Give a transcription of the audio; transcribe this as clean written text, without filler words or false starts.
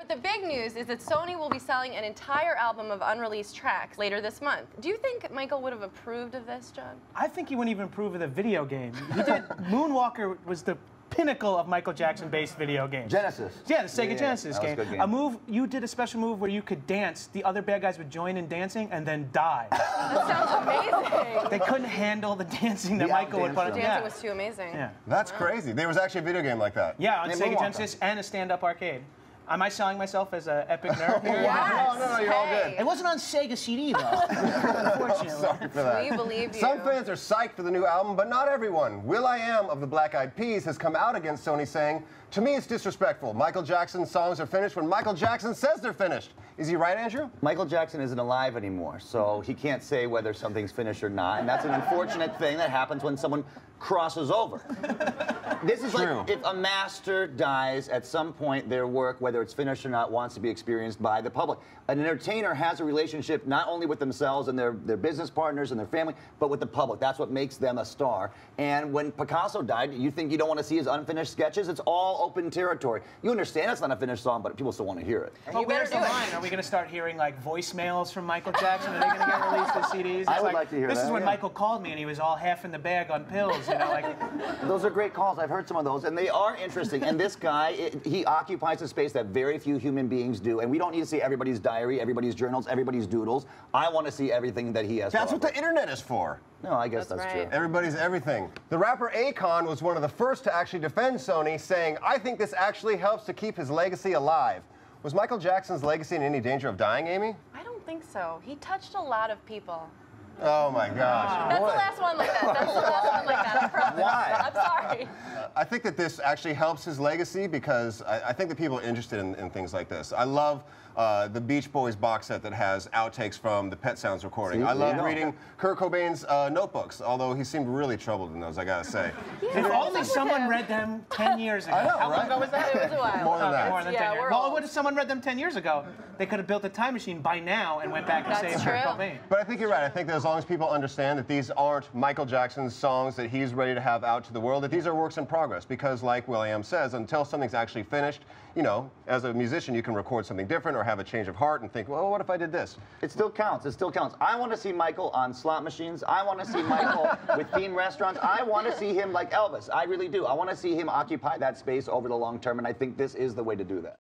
The big news is that Sony will be selling an entire album of unreleased tracks later this month. Do you think Michael would have approved of this, John? I think he wouldn't even approve of the video game. He did. Moonwalker was the pinnacle of Michael Jackson-based video games. Genesis. Yeah, the Sega Genesis game. Game. A move, you did a special move where you could dance. The other bad guys would join in dancing and then die. That sounds amazing. They couldn't handle the dancing that Michael would put on. The dancing was too amazing. Yeah. That's crazy. There was actually a video game like that. Yeah, on Named Sega Moonwalker. Genesis and a stand-up arcade. Am I selling myself as an epic nerd here? Yes. No, you're all good. Hey. It wasn't on Sega CD, though. Unfortunately. Sorry for that. We believe you. Some fans are psyched for the new album, but not everyone. will.i.am of the Black Eyed Peas has come out against Sony saying, "To me, it's disrespectful. Michael Jackson's songs are finished when Michael Jackson says they're finished." Is he right, Andrew? Michael Jackson isn't alive anymore, so he can't say whether something's finished or not, and that's an unfortunate thing that happens when someone crosses over. This is True. like if a master dies, at some point their work, whether it's finished or not, wants to be experienced by the public. An entertainer has a relationship not only with themselves and their business partners and their family, but with the public. That's what makes them a star. And when Picasso died, you think you don't want to see his unfinished sketches? It's all open territory. You understand it's not a finished song, but people still want to hear it. But where's the line? Are we going to start hearing like voicemails from Michael Jackson? Are they going to get released as CDs? It's I would like to hear this that, is when yeah. Michael called me and he was all half in the bag on pills, you know, like. Those are great calls. I've heard some of those, and they are interesting. And this guy, he occupies a space that very few human beings do. And we don't need to see everybody's diary, everybody's journals, everybody's doodles. I want to see everything that he has to That's what offer. the internet is for. No, I guess That's that's right. true. Everybody's everything. The rapper Akon was one of the first to actually defend Sony, saying, "I think this actually helps to keep his legacy alive." Was Michael Jackson's legacy in any danger of dying, Amy? I don't think so. He touched a lot of people. Oh my gosh. That's the last one like that. That's the last one like that. I promise. Why? I'm sorry. I think that this actually helps his legacy because I think that people are interested in things like this. I love the Beach Boys box set that has outtakes from the Pet Sounds recording. See, I love there you go. reading Kurt Cobain's notebooks, although he seemed really troubled in those, I gotta say. Yeah, If what's only up with someone him? read them 10 years ago. I know, How long right? ago was that? It was a while. More than Okay, that. more than 10 Yeah, years. we're Well, old. what if someone read them 10 years ago? They could have built a time machine by now and went back and That's saved true. Kurt Cobain. But I think you're right. I think that as long as people understand that these aren't Michael Jackson's songs that he's ready to have out to the world, that these are works in progress. Because like will.i.am says, until something's actually finished, you know, as a musician, you can record something different or have a change of heart and think, well, what if I did this? It still counts. It still counts. I want to see Michael on slot machines. I want to see Michael with themed restaurants. I want to see him like Elvis. I really do. I want to see him occupy that space over the long term, and I think this is the way to do that.